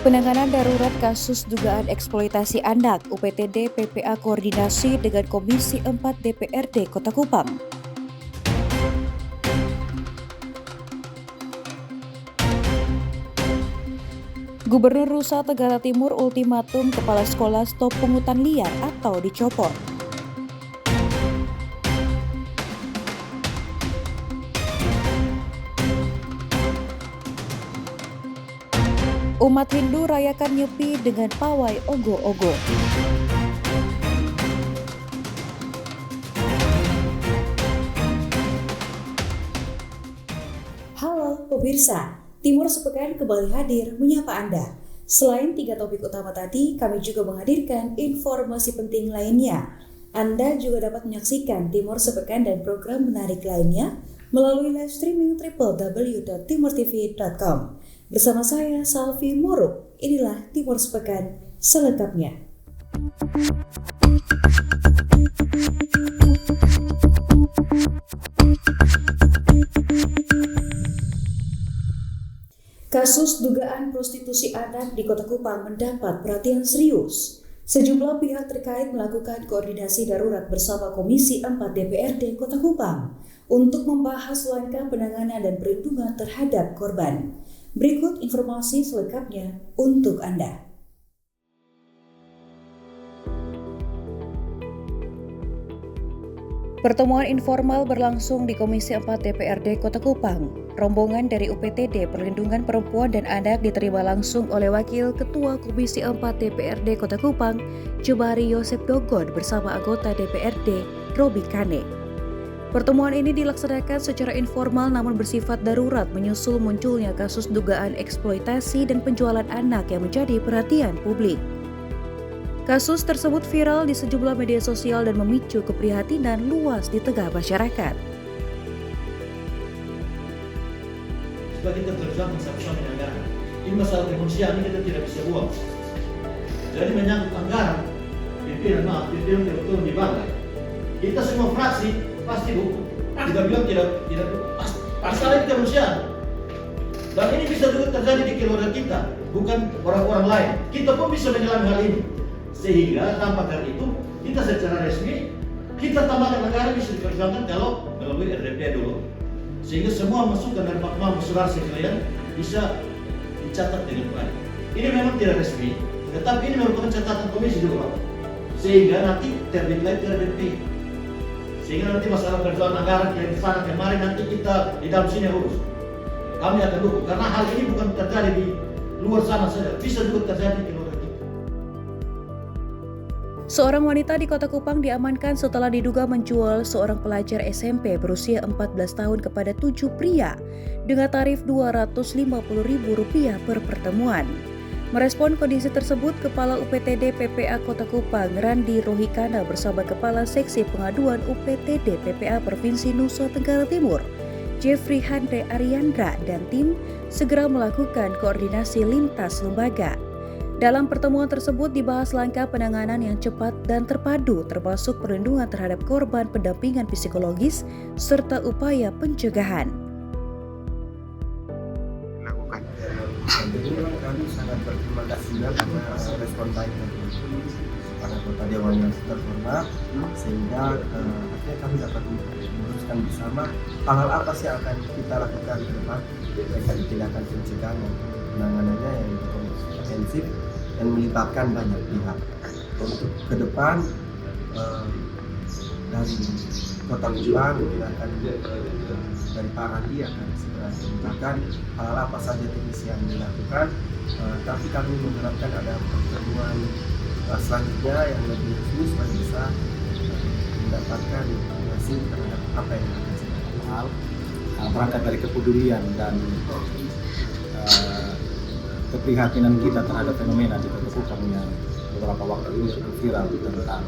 Penanganan darurat kasus dugaan eksploitasi anak, UPTD PPA koordinasi dengan Komisi 4 DPRD Kota Kupang. Gubernur Nusa Tenggara Timur ultimatum kepala sekolah stop pungutan liar atau dicopot. Umat Hindu rayakan Nyepi dengan pawai ogo-ogo. Halo pemirsa, Timur Sepekan kembali hadir menyapa Anda. Selain 3 topik utama tadi, kami juga menghadirkan informasi penting lainnya. Anda juga dapat menyaksikan Timur Sepekan dan program menarik lainnya melalui live streaming www.timurtv.com. Bersama saya, Salvi Moruk, inilah Timur Sepekan selengkapnya. Kasus dugaan prostitusi anak di Kota Kupang mendapat perhatian serius. Sejumlah pihak terkait melakukan koordinasi darurat bersama Komisi 4 DPRD Kota Kupang untuk membahas langkah penanganan dan perlindungan terhadap korban. Berikut informasi selengkapnya untuk Anda. Pertemuan informal berlangsung di Komisi 4 DPRD Kota Kupang. Rombongan dari UPTD Perlindungan Perempuan dan Anak diterima langsung oleh Wakil Ketua Komisi 4 DPRD Kota Kupang, Jubari Yosep Dogon bersama anggota DPRD, Robi Kane. Pertemuan ini dilaksanakan secara informal namun bersifat darurat menyusul munculnya kasus dugaan eksploitasi dan penjualan anak yang menjadi perhatian publik. Kasus tersebut viral di sejumlah media sosial dan memicu keprihatinan luas di tengah masyarakat. Sebagai keterjang masalah negara, ini masalah kemanusiaan ini kita tidak bisa buang. Jadi menyangkut anggaran, pimpinan betul dibangga. Kita semua fraksi pasti dukung. Kita bilang tidak masalah itu kemanusiaan. Dan ini bisa juga terjadi di keluarga kita, bukan orang-orang lain. Kita pun bisa mengalami hal ini. Sehingga tanpa karena itu kita secara resmi kita tambahkan anggaran bisa diperjuangkan kalau melalui RDP dulu. Sehingga semua masukan dari makmum saudara sekalian bisa dicatat dengan baik. Ini memang tidak resmi, tetapi ini merupakan catatan komisi juga, Pak. Sehingga nanti terbit lagi RDP. Sehingga nanti masalah perjuangan anggaran yang di sana kemarin nanti kita di dalam sini urus. Kami akan dukung karena hal ini bukan terjadi di luar sana saja, bisa juga terjadi di luar kita. Seorang wanita di Kota Kupang diamankan setelah diduga menjual seorang pelajar SMP berusia 14 tahun kepada 7 pria dengan tarif Rp250.000 per pertemuan. Merespon kondisi tersebut, Kepala UPTD PPA Kota Kupang, Randi Rohikana bersama Kepala Seksi Pengaduan UPTD PPA Provinsi Nusa Tenggara Timur, Jeffrey Handre Ariandra dan tim segera melakukan koordinasi lintas lembaga. Dalam pertemuan tersebut dibahas langkah penanganan yang cepat dan terpadu termasuk perlindungan terhadap korban, pendampingan psikologis, serta upaya pencegahan. Jadi memang kami sangat berterima kasih karena respon baik dari para anggota dewan yang terhormat, sehingga akhirnya kami dapat memutuskan bersama hal-hal apa sih yang akan kita lakukan ke depan terkait tindakan pencegahan dan penanganannya yang komprehensif dan melibatkan banyak pihak. Untuk ke depan dari Kota Kupang akan dari Pak Randi akan segera menunjukkan hal apa saja teknis yang dilakukan, tapi kami mengharapkan ada pertemuan selanjutnya yang lebih resmi supaya bisa mendapatkan informasi terhadap apa yang akan dilakukan. Berangkat dari kepedulian dan keprihatinan kita terhadap fenomena di Kota Kupang yang beberapa waktu ini cukup viral tentang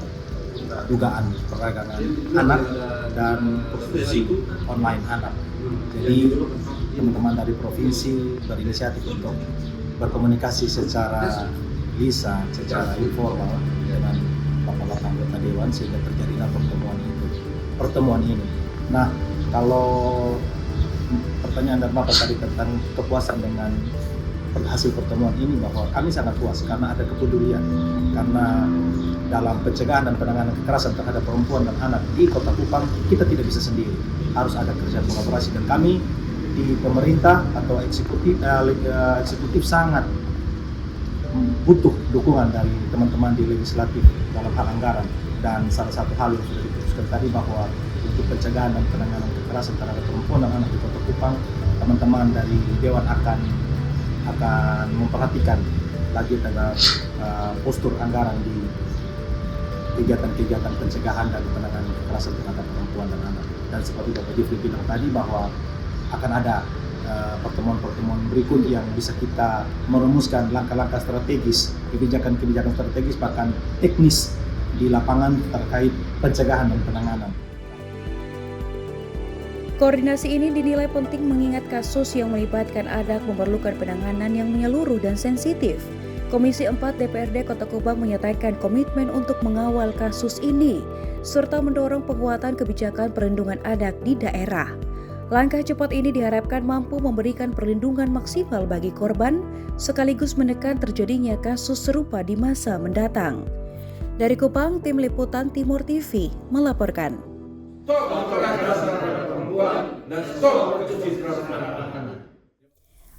dugaan perdagangan anak dan prostitusi online anak. Jadi teman-teman dari provinsi berinisiatif untuk berkomunikasi secara lisan, secara informal dengan bapak-bapak anggota dewan sehingga terjadilah pertemuan ini. Nah, kalau pertanyaan dari bapak tadi tentang kepuasan dengan hasil pertemuan ini bahwa kami sangat puas karena ada kepedulian, karena dalam pencegahan dan penanganan kekerasan terhadap perempuan dan anak di Kota Kupang kita tidak bisa sendiri, harus ada kerja kolaborasi, dan kami di pemerintah atau eksekutif sangat butuh dukungan dari teman-teman di legislatif dalam hal anggaran. Dan salah satu hal yang sudah diputuskan tadi bahwa untuk pencegahan dan penanganan kekerasan terhadap perempuan dan anak di Kota Kupang, teman-teman dari Dewan akan memperhatikan lagi terhadap postur anggaran di kegiatan-kegiatan pencegahan dan penanganan kekerasan terhadap perempuan dan anak. Dan seperti Bapak Jeffrey bilang tadi bahwa akan ada pertemuan-pertemuan berikut yang bisa kita merumuskan langkah-langkah strategis, kebijakan-kebijakan strategis bahkan teknis di lapangan terkait pencegahan dan penanganan. Koordinasi ini dinilai penting mengingat kasus yang melibatkan anak memerlukan penanganan yang menyeluruh dan sensitif. Komisi 4 DPRD Kota Kupang menyatakan komitmen untuk mengawal kasus ini, serta mendorong penguatan kebijakan perlindungan anak di daerah. Langkah cepat ini diharapkan mampu memberikan perlindungan maksimal bagi korban, sekaligus menekan terjadinya kasus serupa di masa mendatang. Dari Kupang, Tim Liputan Timur TV melaporkan.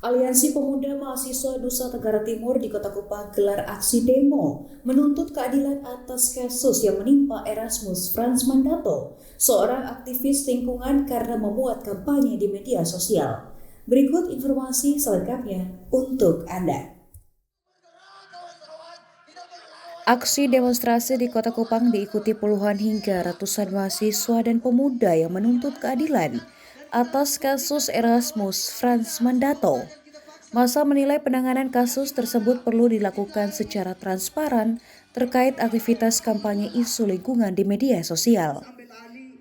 Aliansi Pemuda Mahasiswa Nusa Tenggara Timur di Kota Kupang gelar aksi demo menuntut keadilan atas kasus yang menimpa Erasmus Frans Mandato, seorang aktivis lingkungan karena memuat kampanye di media sosial. Berikut informasi selengkapnya untuk Anda. Aksi demonstrasi di Kota Kupang diikuti puluhan hingga ratusan mahasiswa dan pemuda yang menuntut keadilan atas kasus Erasmus Frans Mandato. Massa menilai penanganan kasus tersebut perlu dilakukan secara transparan terkait aktivitas kampanye isu lingkungan di media sosial.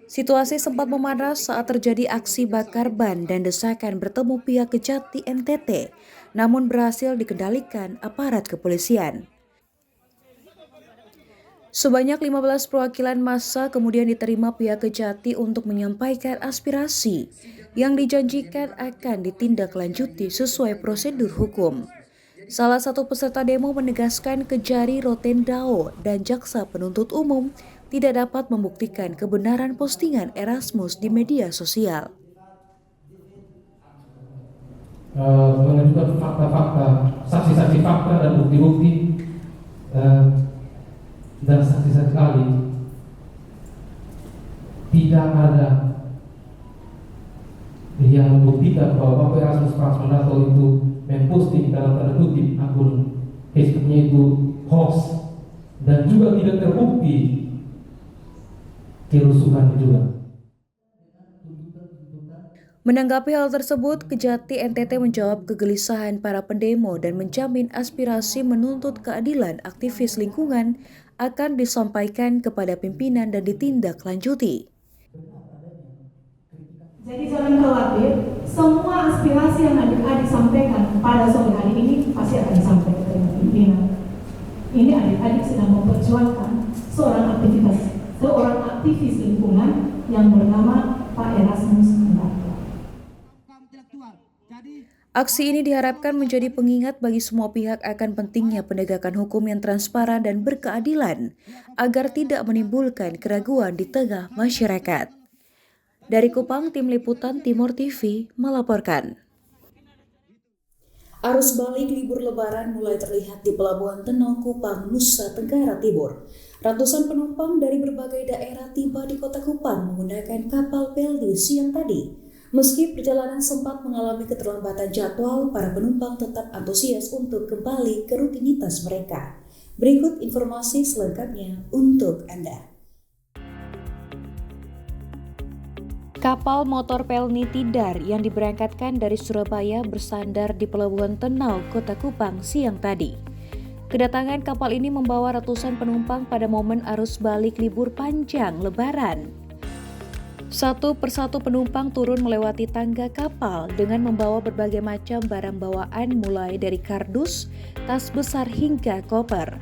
Situasi sempat memanas saat terjadi aksi bakar ban dan desakan bertemu pihak Kejati NTT, namun berhasil dikendalikan aparat kepolisian. Sebanyak 15 perwakilan massa kemudian diterima pihak Kejati untuk menyampaikan aspirasi yang dijanjikan akan ditindaklanjuti sesuai prosedur hukum. Salah satu peserta demo menegaskan Kejari Rotendao dan Jaksa Penuntut Umum tidak dapat membuktikan kebenaran postingan Erasmus di media sosial. Menunjukkan fakta-fakta, saksi-saksi fakta dan bukti-bukti dan saksi-saksi ahli, tidak ada yang membuktikan bahwa Bapak Erasmus Frans Mandato itu memposting dalam tanda kutip akun Facebooknya itu hoax, dan juga tidak terbukti kerusuhan juga. Menanggapi hal tersebut, Kejati NTT menjawab kegelisahan para pendemo dan menjamin aspirasi menuntut keadilan aktivis lingkungan akan disampaikan kepada pimpinan dan ditindaklanjuti. Jadi jangan khawatir, semua aspirasi yang adik-adik sampaikan pada sore hari ini pasti akan disampaikan ke pimpinan. Ini adik-adik sedang memperjuangkan seorang aktivis lingkungan yang bernama Pak Erasmus Mandato. Aksi ini diharapkan menjadi pengingat bagi semua pihak akan pentingnya penegakan hukum yang transparan dan berkeadilan agar tidak menimbulkan keraguan di tengah masyarakat. Dari Kupang, Tim Liputan Timur TV melaporkan. Arus balik libur Lebaran mulai terlihat di Pelabuhan Tenau Kupang, Nusa Tenggara Timur. Ratusan penumpang dari berbagai daerah tiba di Kota Kupang menggunakan kapal Pelni siang tadi. Meski perjalanan sempat mengalami keterlambatan jadwal, para penumpang tetap antusias untuk kembali ke rutinitas mereka. Berikut informasi selengkapnya untuk Anda. Kapal motor Pelni Tidar yang diberangkatkan dari Surabaya bersandar di Pelabuhan Tenau, Kota Kupang siang tadi. Kedatangan kapal ini membawa ratusan penumpang pada momen arus balik libur panjang Lebaran. Satu persatu penumpang turun melewati tangga kapal dengan membawa berbagai macam barang bawaan mulai dari kardus, tas besar hingga koper.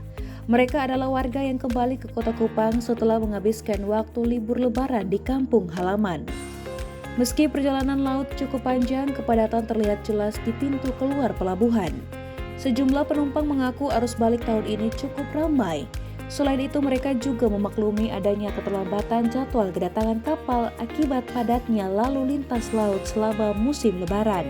Mereka adalah warga yang kembali ke Kota Kupang setelah menghabiskan waktu libur Lebaran di kampung halaman. Meski perjalanan laut cukup panjang, kepadatan terlihat jelas di pintu keluar pelabuhan. Sejumlah penumpang mengaku arus balik tahun ini cukup ramai. Selain itu, mereka juga memaklumi adanya keterlambatan jadwal kedatangan kapal akibat padatnya lalu lintas laut selama musim Lebaran.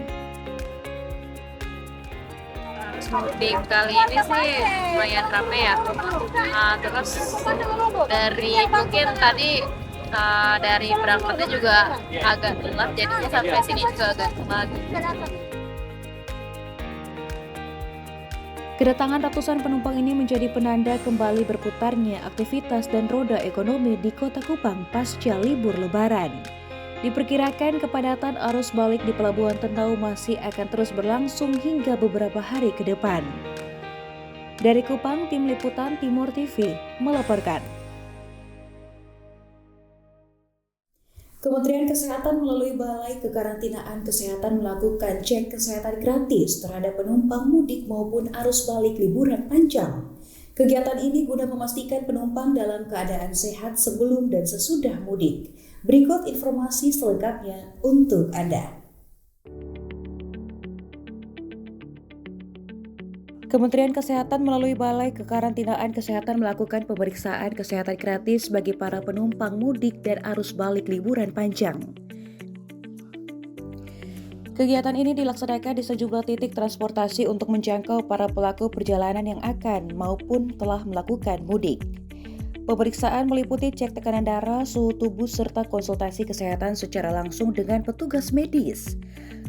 Mudik kali ini sih lumayan rame ya. Terus dari mungkin tadi dari berangkatnya juga agak telat, jadinya sampai sini juga agak telat. Kedatangan ratusan penumpang ini menjadi penanda kembali berputarnya aktivitas dan roda ekonomi di Kota Kupang pasca libur Lebaran. Diperkirakan kepadatan arus balik di Pelabuhan Tentau masih akan terus berlangsung hingga beberapa hari ke depan. Dari Kupang, Tim Liputan Timur TV melaporkan. Kementerian Kesehatan melalui Balai Kekarantinaan Kesehatan melakukan cek kesehatan gratis terhadap penumpang mudik maupun arus balik liburan panjang. Kegiatan ini guna memastikan penumpang dalam keadaan sehat sebelum dan sesudah mudik. Berikut informasi selengkapnya untuk Anda. Kementerian Kesehatan melalui Balai Kekarantinaan Kesehatan melakukan pemeriksaan kesehatan gratis bagi para penumpang mudik dan arus balik liburan panjang. Kegiatan ini dilaksanakan di sejumlah titik transportasi untuk menjangkau para pelaku perjalanan yang akan maupun telah melakukan mudik. Pemeriksaan meliputi cek tekanan darah, suhu tubuh, serta konsultasi kesehatan secara langsung dengan petugas medis.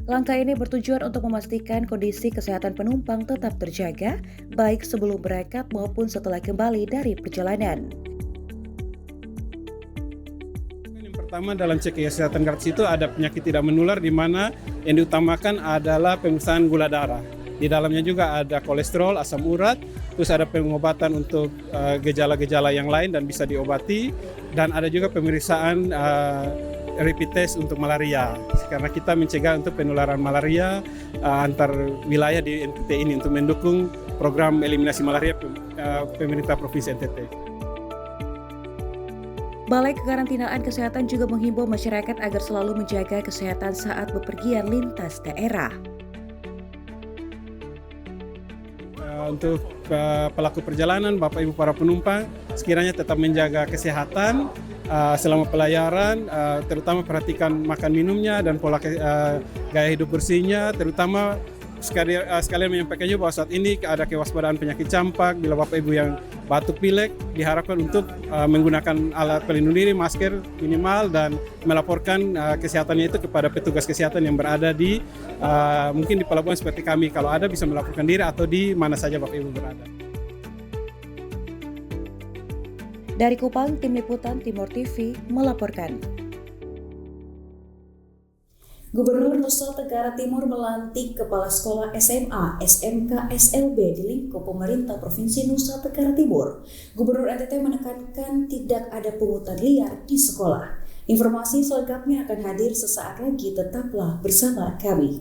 Langkah ini bertujuan untuk memastikan kondisi kesehatan penumpang tetap terjaga, baik sebelum berangkat maupun setelah kembali dari perjalanan. Yang pertama dalam cek kesehatan gratis itu ada penyakit tidak menular, di mana yang diutamakan adalah pemeriksaan gula darah. Di dalamnya juga ada kolesterol, asam urat, terus ada pengobatan untuk gejala-gejala yang lain dan bisa diobati, dan ada juga pemeriksaan rapid test untuk malaria, karena kita mencegah untuk penularan malaria antar wilayah di NTT ini untuk mendukung program eliminasi malaria pemerintah Provinsi NTT. Balai Kekarantinaan Kesehatan juga menghimbau masyarakat agar selalu menjaga kesehatan saat bepergian lintas daerah. Untuk pelaku perjalanan, Bapak Ibu para penumpang, sekiranya tetap menjaga kesehatan selama pelayaran, terutama perhatikan makan minumnya dan pola gaya hidup bersihnya, terutama sekalian menyampaikan juga bahwa saat ini ada kewaspadaan penyakit campak. Bila Bapak Ibu yang batuk pilek, diharapkan untuk menggunakan alat pelindung diri, masker minimal, dan melaporkan kesehatannya itu kepada petugas kesehatan yang berada di mungkin di pelabuhan seperti kami. Kalau ada bisa melaporkan diri atau di mana saja Bapak Ibu berada. Dari Kupang, Tim Liputan Timur TV melaporkan. Gubernur Nusa Tenggara Timur melantik Kepala Sekolah SMA, SMK, SLB di lingkup pemerintah Provinsi Nusa Tenggara Timur. Gubernur NTT menekankan tidak ada pungutan liar di sekolah. Informasi selengkapnya akan hadir sesaat lagi, tetaplah bersama kami.